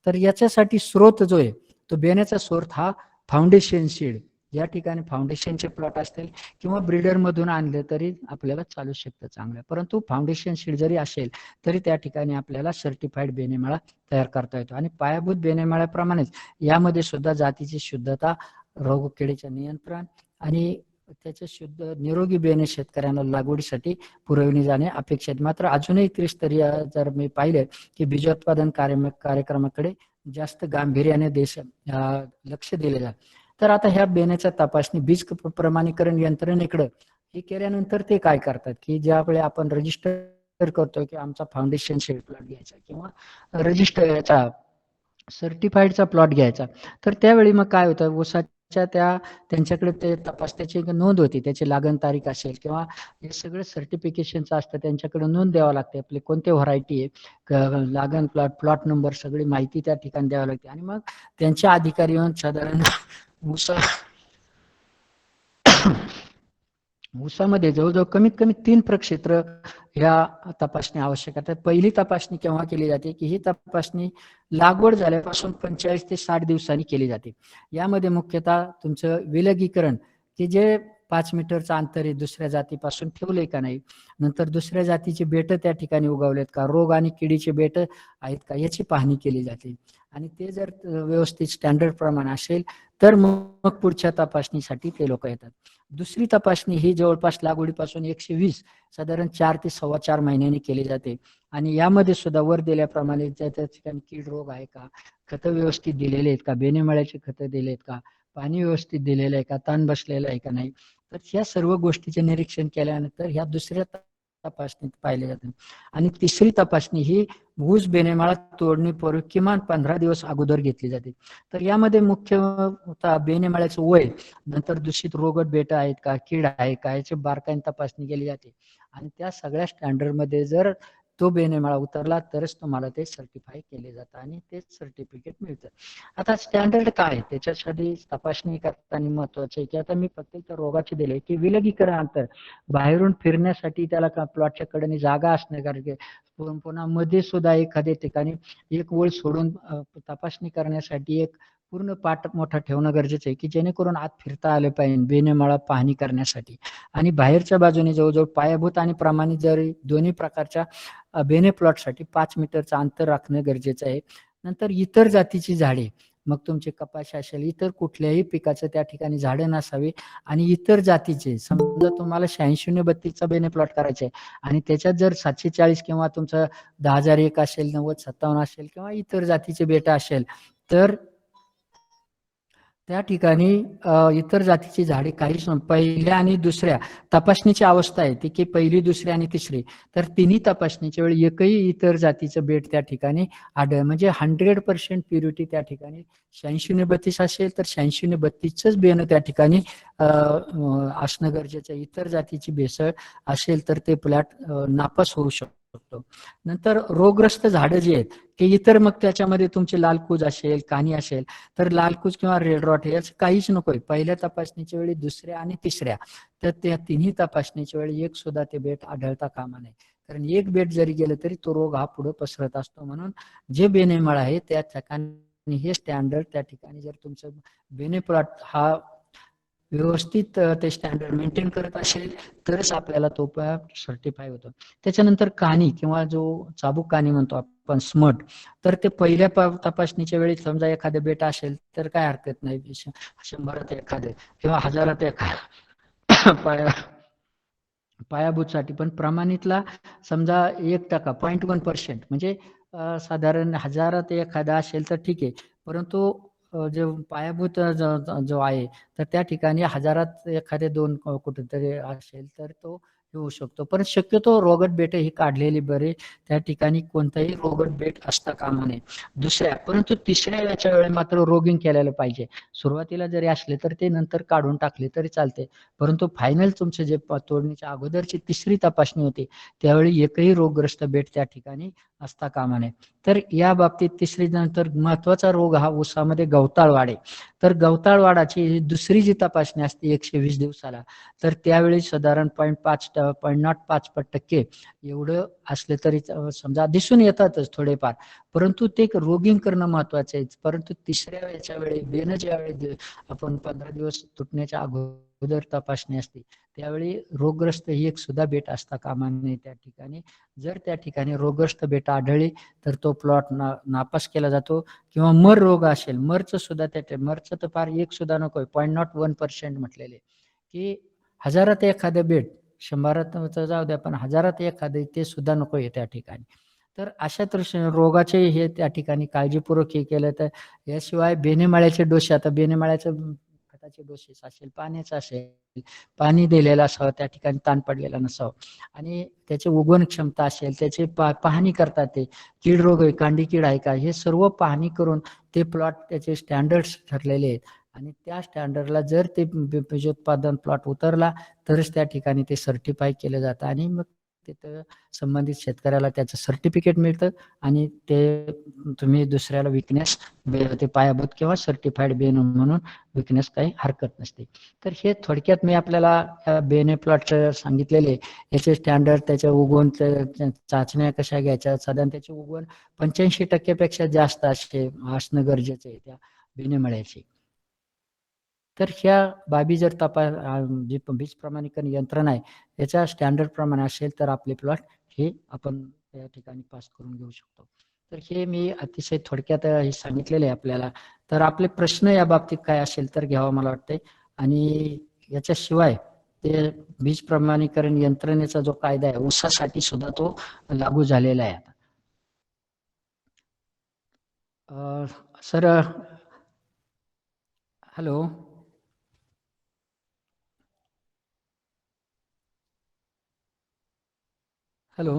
तर याच्यासाठी स्रोत जो आहे तो बेण्याचा स्रोत हा फाउंडेशन सीड, या ठिकाणी फाउंडेशनचे प्लॉट असतील किंवा ब्रीडर मधून आणले तरी आपल्याला चालू शकतं चांगलं. परंतु फाउंडेशन सीड जरी असेल तरी त्या ठिकाणी आपल्याला सर्टिफाईड बेणेमाळा तयार करता येतो. आणि पायाभूत बेणेमाळ्याप्रमाणेच यामध्ये सुद्धा जातीची शुद्धता, रोगकिडीचे नियंत्रण आणि त्याचे शुद्ध निरोगी बेणे शेतकऱ्यांना लागवडीसाठी पुरवली जाणे अपेक्षित. मात्र अजूनही त्रिस्तरीय जर मी पाहिले की बीजोत्पादन कार्यक्रमाकडे जास्त गांभीर्याने लक्ष दिले जाते. तर आता ह्या बेण्याच्या तपासणी बीज प्रमाणीकरण यंत्रणेकडे हे केल्यानंतर ते काय करतात की ज्यावेळी आपण रजिस्टर करतो की आमचा फाउंडेशन शेड प्लॉट घ्यायचा किंवा रजिस्टरचा सर्टिफाईडचा प्लॉट घ्यायचा, तर त्यावेळी मग काय होतं, ऊसाच्या त्यांच्याकडे ते तपासण्याची नोंद होती, त्याची लागण तारीख असेल किंवा हे सगळं सर्टिफिकेशनचं असतं, त्यांच्याकडे नोंद द्यावं लागते, आपली कोणते व्हरायटी आहे, लागण प्लॉट नंबर, सगळी माहिती त्या ठिकाणी द्यावी लागते. आणि मग त्यांच्या अधिकारी येऊन साधारण ऊसामध्ये जवळजवळ कमीत कमी 3 प्रक्षेत्र ह्या तपासणी आवश्यक आहे. पहिली तपासणी केव्हा केली जाते की ही तपासणी लागवड झाल्यापासून 45 ते 60 दिवसांनी केली जाते. यामध्ये मुख्यतः तुमचं विलगीकरण की जे 5 मीटरचं अंतर आहे दुसऱ्या जातीपासून ठेवलंय का नाही, नंतर दुसऱ्या जातीचे बेट त्या ठिकाणी उगवलेत का, रोग आणि किडीचे बेट आहेत का, याची पाहणी केली जाते. आणि ते जर व्यवस्थित स्टँडर्ड प्रमाण असेल तर मग पुढच्या तपासणीसाठी ते लोक येतात. दुसरी तपासणी ही जवळपास लागवडीपासून 120 साधारण 4 ते 4.25 महिन्यांनी केली जाते. आणि यामध्ये सुद्धा वर दिल्याप्रमाणे त्या ठिकाणी कीड रोग आहे का, खतं व्यवस्थित दिलेले आहेत का, बेणेमाळ्याचे खतं दिलेत का, पाणी व्यवस्थित दिलेलं आहे का, ताण बसलेलं आहे का नाही, तर ह्या सर्व गोष्टीचे निरीक्षण केल्यानंतर ह्या दुसऱ्या तपासणीत पाहिले जाते. आणि तिसरी तपासणी ही ऊस बेणेमाळा तोडणीपूर्वी किमान 15 दिवस अगोदर घेतली जाते. तर यामध्ये मुख्य बेणेमाळ्याचं वय, नंतर दूषित रोगट बेट आहेत का, कीड आहे का, याची बारकाईने तपासणी केली जाते. आणि त्या सगळ्या स्टँडर्ड मध्ये जर तो बेणेमाळा उतरला तरच तुम्हाला ते सर्टिफाय केले जातं आणि ते सर्टिफिकेट मिळतं. आता स्टँडर्ड काय त्याच्यासाठी तपासणी करताना महत्वाचं आहे की आता मी फक्त रोगाचे दिले की विलगीकरण अंतर, बाहेरून फिरण्यासाठी त्याला प्लॉटच्या कडेने जागा असणे गरजेचे, पुन्हा मध्ये सुद्धा एखाद्या ठिकाणी एक ओळ सोडून तपासणी करण्यासाठी एक पूर्ण पाट मोठा ठेवणं गरजेचं आहे की जेणेकरून आत फिरता आले पाहिजे बेणेमाळा पाहणी करण्यासाठी. आणि बाहेरच्या बाजूने जवळजवळ पायाभूत आणि प्रमाणित जरी दोन्ही प्रकारच्या बेणे प्लॉटसाठी 5 मीटरचं अंतर राखणं गरजेचं आहे. नंतर इतर जातीची झाडे, मग तुमचे कपाशी असेल, इतर कुठल्याही पिकाचं त्या ठिकाणी झाडं नसावी. आणि इतर जातीचे समजा तुम्हाला 86-32 बेणे प्लॉट करायचे आणि त्याच्यात जर 740 किंवा तुमचं 10,001 असेल, 90-57 असेल किंवा इतर जातीचे बेटा असेल तर त्या ठिकाणी इतर जातीची झाडे काहीच पहिल्या आणि दुसऱ्या तपासणीची अवस्था आहे ती की पहिली, दुसरी आणि तिसरी, तर तिन्ही तपासणीच्या वेळी एकही इतर जातीचं बेट त्या ठिकाणी म्हणजे 100% प्युरिटी त्या ठिकाणी 86-32 असेल तर 86-32च बेणं त्या ठिकाणी असणं गरजेचं आहे. इतर जातीची भेसळ असेल तर ते प्लॉट नापास होऊ शकतो. नंतर रोगग्रस्त झाडं जी आहेत की इतर, मग त्याच्यामध्ये तुमची लालकूज असेल, कानी असेल, तर लालकूज किंवा रेड रॉट याच काहीच नकोय पहिल्या तपासणीच्या वेळी, दुसऱ्या आणि तिसऱ्या, तर त्या तिन्ही तपासणीच्या वेळी एक सुद्धा ते बेट आढळता कामा नये. कारण एक बेट जरी गेलं तरी तो रोग हा पुढे पसरत असतो. म्हणून जे बेणेमाळ आहे त्या ठिकाणी हे स्टँडर्ड, त्या ठिकाणी जर तुमचं बेणे प्लॉट हा व्यवस्थित ते स्टँडर्ड मेंटेन करत असेल तरच आपल्याला तो सर्टिफाय होतो. त्याच्यानंतर कानी किंवा जो चाबूक कानी म्हणतो आपण स्मट, तर ते पहिल्या तपासणीच्या वेळी समजा एखादं बेटा असेल तर काय हरकत नाही, 100त एखादं किंवा 1000त एखादं पायाभूतसाठी. पण प्रमाणितला समजा 1% 0.1% म्हणजे साधारण 1000त एखादा असेल तर ठीक आहे, परंतु जे पायाभूत जो आहे तर त्या ठिकाणी हजारात एखादे 2 कुठेतरी असेल तर तो होऊ शकतो. पण शक्यतो रोगट बेटे ही काढलेली बरे. त्या ठिकाणी कोणताही रोगट बेट असता कामा नये. परंतु तिसऱ्या याच्या वेळी मात्र रोगिंग केलेलं पाहिजे. सुरुवातीला जरी असले तर ते नंतर काढून टाकले तरी चालते. परंतु फायनल तुमचे जे तोडणीच्या अगोदरची तिसरी तपासणी होती त्यावेळी एकही रोगग्रस्त बेट त्या ठिकाणी असता कामा नये. तर या बाबतीत तिसरी नंतर महत्वाचा रोग हा ऊसामध्ये गवताळ वाढ आहे. तर गवताळ वाढाची दुसरी जी तपासणी असते 120 दिवसाला तर त्यावेळी साधारण 0.05% एवढं असले तरी समजा दिसून येतातच थोडेफार. परंतु ते रोगिंग करणं महत्वाचं आहे. परंतु तिसऱ्या याच्या वेळी बेन ज्यावेळी आपण 15 दिवस तुटण्याच्या अगोदर तपासणी असते त्यावेळी रोगग्रस्त ही एक सुद्धा बेट असता कामा नये त्या ठिकाणी. जर त्या ठिकाणी रोगग्रस्त बेट आढळली तर तो प्लॉट नापास केला जातो. किंवा मर रोग असेल मरचं सुद्धा मरचं तर फार एक सुद्धा नकोय 0.01% म्हटलेले की हजारात एखादं बेट 100 जाऊ द्या पण हजारात एखादं ते सुद्धा नकोय त्या ठिकाणी. तर अशा दृष्टीने रोगाचे हे त्या ठिकाणी काळजीपूर्वक हे केलं तर याशिवाय बेनेमाळ्याचे डोसे आता बेनेमाळ्याचं खताचे डोसेस असेल पाण्याचं असेल पाणी दिलेलं असावं त्या ठिकाणी ताण पडलेला नसावं आणि त्याची उगवण क्षमता असेल त्याची पाहणी करतात ते कीड रोग आहे कांडी कीड आहे का हे सर्व पाहणी करून ते प्लॉट त्याचे स्टँडर्ड्स ठरलेले आहेत आणि त्या स्टँडर्डला जर ते बीजोत्पादन प्लॉट उतरला तरच त्या ठिकाणी ते सर्टिफाय केलं जातं आणि मग तिथं संबंधित शेतकऱ्याला त्याचं सर्टिफिकेट मिळतं आणि ते तुम्ही दुसऱ्याला विकण्यास ते पायाभूत किंवा सर्टिफाईड बेन म्हणून विकण्यास काही हरकत नसते. तर हे थोडक्यात मी आपल्याला बेने प्लॉट सांगितलेले याचे स्टँडर्ड त्याच्या उगवण चाचण्या कशा घ्यायच्या साधारण त्याची उगवण 85% पेक्षा जास्त असणं गरजेचं आहे त्या बेनेमळ्याची. तर ह्या बाबी जर जी बीज प्रमाणीकरण यंत्रणा आहे याच्या स्टँडर्ड प्रमाणे असेल तर आपले प्लॉट हे आपण या ठिकाणी पास करून घेऊ शकतो. तर हे मी अतिशय थोडक्यात हे सांगितलेले आहे आपल्याला. तर आपले प्रश्न या बाबतीत काय असेल तर घ्यावं मला वाटतंय आणि याच्याशिवाय ते बीज प्रमाणीकरण यंत्रणेचा जो कायदा आहे ऊसासाठी सुद्धा तो लागू झालेला आहे आता. Sir hello hello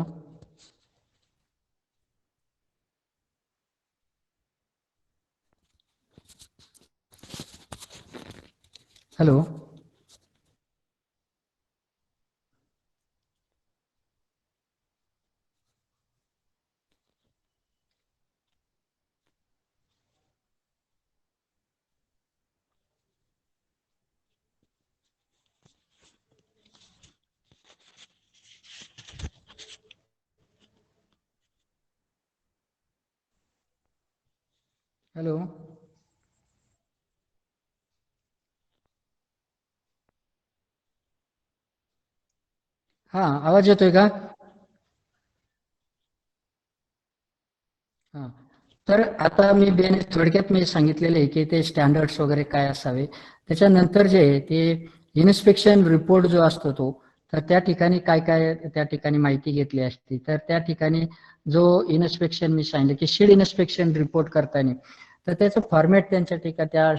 hello hello हा आवाज येतोय का? हा तर आता मी थोडक्यात मी सांगितलेले आहे की ते स्टँडर्ड्स वगैरे काय असावे त्याच्यानंतर जे ते इन्स्पेक्शन रिपोर्ट जो असतो तो तर त्या ठिकाणी काय काय त्या ठिकाणी माहिती घेतली असती तर त्या ठिकाणी जो इन्स्पेक्शन मी सांगितलं की शीड इन्स्पेक्शन रिपोर्ट करताना तर त्याचं फॉर्मॅट त्यांच्या ठिकाणी त्या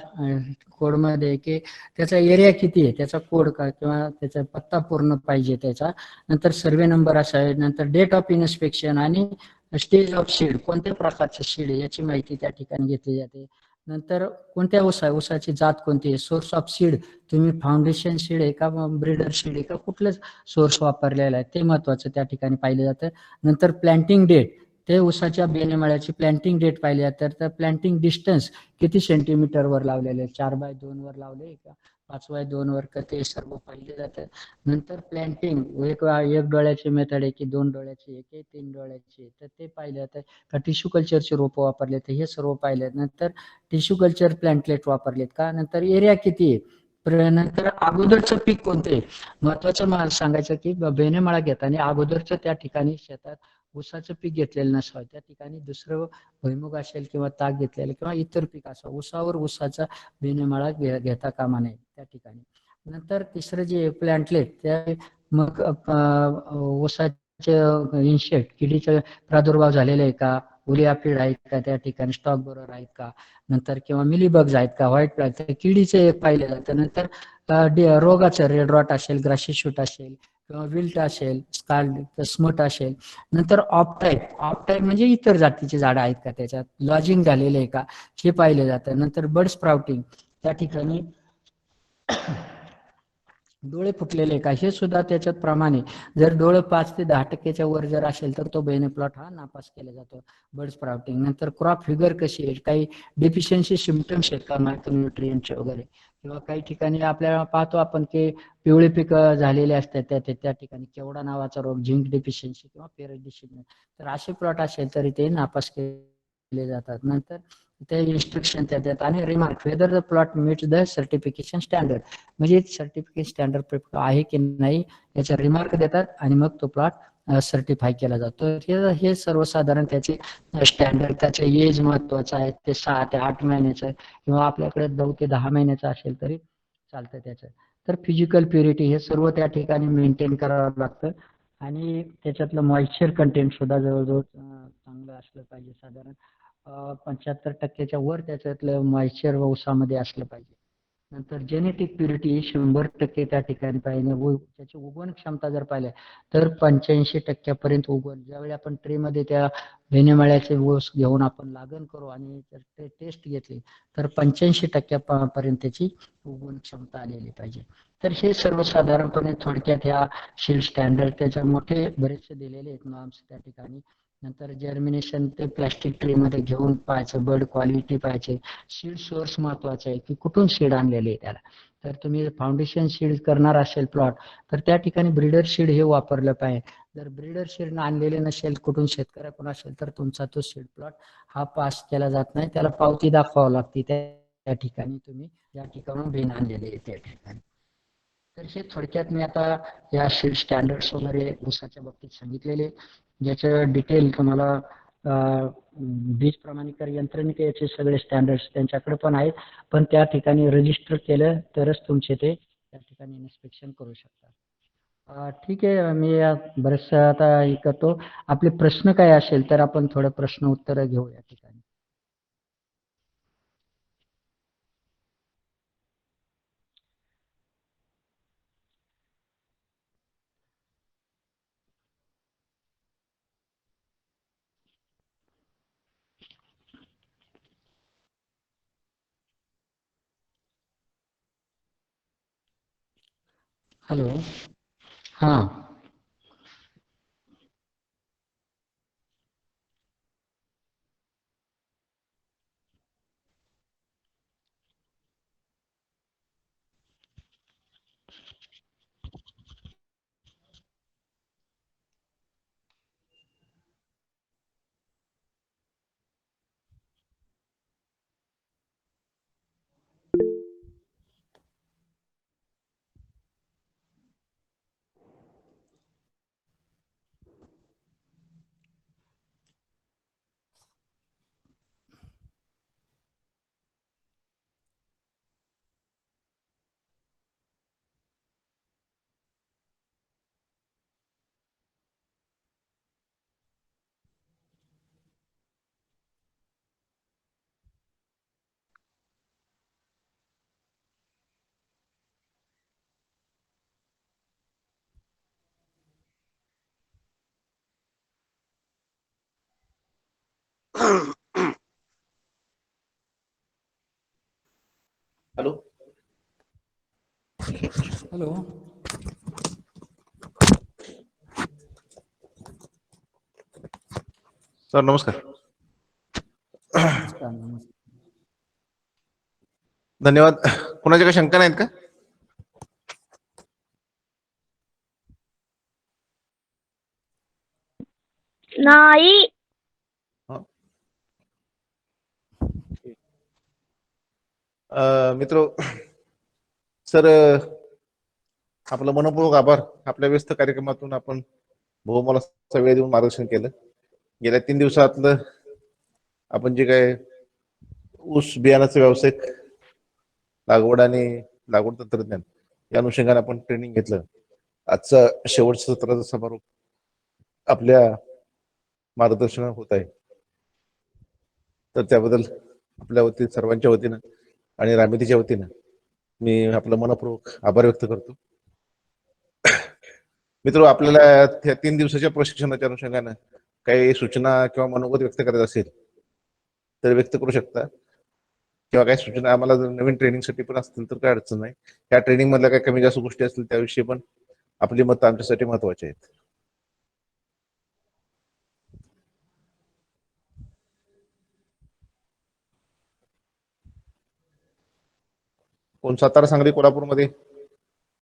कोडमध्ये की त्याचा एरिया किती आहे त्याचा कोड का किंवा त्याचा पत्ता पूर्ण पाहिजे त्याचा नंतर सर्वे नंबर असावे नंतर डेट ऑफ इन्स्पेक्शन आणि स्टेज ऑफ सीड कोणत्या प्रकारचं सीड आहे याची माहिती त्या ठिकाणी घेतली जाते. नंतर कोणत्या ऊसाची जात कोणती आहे सोर्स ऑफ सीड तुम्ही फाउंडेशन सीड आहे का ब्रीडर सीड आहे का कुठलंच सोर्स वापरलेला आहे ते महत्वाचं त्या ठिकाणी पाहिलं जातं. नंतर प्लॅन्टिंग डेट ते ऊसाच्या बेनेमाळ्याची प्लॅन्टिंग डेट पाहिली जाते तर प्लॅन्टिंग डिस्टन्स किती सेंटीमीटरवर लावलेले 4x2 वर लावले का 5x2 वर का ते सर्व पाहिले जातं. नंतर प्लॅन्टिंग एक डोळ्याची मेथड आहे की 2 डोळ्याची आहे की 3 डोळ्याची तर ते पाहिले जातं का टिश्यू कल्चरचे रोप वापरले तर हे सर्व पाहिले. नंतर टिश्यू कल्चर प्लॅन्टलेट वापरलेत का नंतर एरिया किती आहे नंतर अगोदरचं पीक कोणते महत्वाचं मला सांगायचं की बेनेमाळा घेताना अगोदरचं त्या ठिकाणी शेतात ऊसाचं पीक घेतलेलं नसावं त्या ठिकाणी दुसरं भुईमुग असेल किंवा ताक घेतलेलं किंवा इतर पीक असावं ऊसावर ऊसाचा बेनेमाळा घेता कामा नये त्या ठिकाणी. नंतर तिसरं जे प्लॅन्टलेट त्या मग ऊसाचे इन्शेट किडीचा प्रादुर्भाव झालेला आहे का उलियाफिड आहेत का त्या ठिकाणी, स्टॉक बोरर आहेत का, नंतर किंवा मिलीबग्स आहेत का, व्हाईट फ्लाय, तर किडीचे एक पाहिलं जातं. नंतर रोगाचं रेड रॉट असेल, ग्राशी शूट असेल किंवा विल्ट असेल, स्मट असेल. नंतर ऑफ टाईप म्हणजे इतर जातीची झाडं आहेत का त्याच्यात, लॉजिंग झालेले आहे का, हे पाहिलं जातं. नंतर बर्ड स्प्राउटिंग, त्या ठिकाणी डोळे फुटलेले का, हे सुद्धा त्याच्यात प्रमाणे. जर डोळे 5 ते 10% वर जर असेल तर तो बेने प्लॉट हा नापास केला जातो, बर्ड स्प्राउटिंग. नंतर क्रॉप फिगर कशी आहे, काही डेफिशियन्सी सिम्पटम्स आहेत का मायक्रोन्यूट्रियनचे वगैरे, किंवा काही ठिकाणी आपल्याला पाहतो आपण की पिवळे पिकं झालेले असतात त्या ठिकाणी केवडा नावाचा रोग, झिंक डेफिशियन्सी किंवा पेरिडिशियन्सी, तर असे प्लॉट असेल तरी ते नापास केले जातात. नंतर ते इन्स्ट्रक्शन देतात आणि remark whether the plot meats the certification standard, म्हणजे सर्टिफिकेट स्टँडर्ड आहे की नाही याचा रिमार्क देतात आणि मग तो प्लॉट सर्टिफाय केला जातो. हे सर्वसाधारण त्याचे स्टँडर्ड, त्याचे एज महत्वाचं आहे, ते 6 ते 8 महिन्याचं किंवा आपल्याकडे 9 ते 10 महिन्याचं असेल तरी चालतं त्याचं. तर फिजिकल प्युरिटी हे सर्व त्या ठिकाणी मेंटेन करावं लागतं आणि त्याच्यातलं मॉइश्चर कंटेंट सुद्धा जवळजवळ चांगलं असलं पाहिजे. साधारण 75% वर त्याच्यातलं मॉइश्चर ऊसामध्ये असलं पाहिजे. नंतर जेनेटिक प्युरिटी 100% त्या ठिकाणी पाहिजे. त्याची उगवण क्षमता जर पाहिल्या तर 85% उगवण, ज्यावेळी आपण ट्रेमध्ये त्या भेनेमाळ्याचे ऊस घेऊन आपण लागण करू आणि ते टेस्ट घेतली तर 85% पर्यंत त्याची उगवण क्षमता आलेली पाहिजे. तर हे सर्वसाधारणपणे थोडक्यात ह्या शील्ड स्टँडर्ड त्याच्या मोठे बरेचसे दिलेले आहेत नॉर्म्स त्या ठिकाणी. नंतर जर्मिनेशन ते प्लास्टिक ट्रे मध्ये घेऊन पाहायचं, बर्ड क्वालिटी पाहायचे, सीड सोर्स महत्वाचा आहे की कुठून सीड आणलेले आहे त्याला. तर तुम्ही फाउंडेशन सीड करणार असेल प्लॉट तर त्या ठिकाणी ब्रीडर सीड हे वापरलं पाहिजे. जर ब्रीडर सीड आणलेले नसेल कुठून, शेतकऱ्याकडून असेल, तर तुमचा तो सीड प्लॉट हा पास केला जात नाही, त्याला पावती दाखवावं लागते त्या ठिकाणी तुम्ही या ठिकाणून बेन आणलेले आहे त्या ठिकाणी. तर हे थोडक्यात मी आता या सीड स्टँडर्ड्स वगैरे ऊसाच्या बाबतीत सांगितलेले, ज्याचं डिटेल तुम्हाला बीज प्रमाणीकर यंत्रणेचे सगळे स्टँडर्ड्स त्यांच्याकडे पण आहेत, पण त्या ठिकाणी रजिस्टर केलं तरच तुमचे ते त्या ठिकाणी इन्स्पेक्शन करू शकता. ठीक आहे, मी बरेचसं आता हे करतो. आपले प्रश्न काय असेल तर आपण थोडं प्रश्न उत्तर घेऊ या ठिकाणी. हॅलो. हां. हॅलो. हॅलो. सर नमस्कार. नमस्कार. नमस्कार. धन्यवाद. कुणाच्या काही शंका नाहीत का? नाही. मित्र सर, आपलं मनपूर्वक आभार. आपल्या व्यस्त कार्यक्रमातून आपण बहुमोलाचा वेळ देऊन मार्गदर्शन केलं. गेल्या 3 दिवसातलं आपण जे काय ऊस बियाणाचं व्यावसायिक लागवड आणि लागवड तंत्रज्ञान या अनुषंगाने आपण ट्रेनिंग घेतलं. आजचा शेवटचा सत्राचा समारोप आपल्या मार्गदर्शनात होत आहे. तर त्याबद्दल आपल्या वतीने, सर्वांच्या वतीनं आणि रामितीच्या वतीनं मी आपलं मनपूर्वक आभार व्यक्त करतो. मित्र, आपल्याला त्या 3 दिवसाच्या प्रशिक्षणाच्या अनुषंगानं काही सूचना किंवा मनोगत व्यक्त करायचं असेल तर व्यक्त करू शकता, किंवा काही सूचना आम्हाला जर नवीन ट्रेनिंगसाठी पण असतील तर काय अडचण नाही. त्या ट्रेनिंग मधल्या काही कमी जास्त गोष्टी असतील त्याविषयी पण आपली मतं आमच्यासाठी महत्वाची आहेत. कोण सातारा, सांगली, कोल्हापूरमध्ये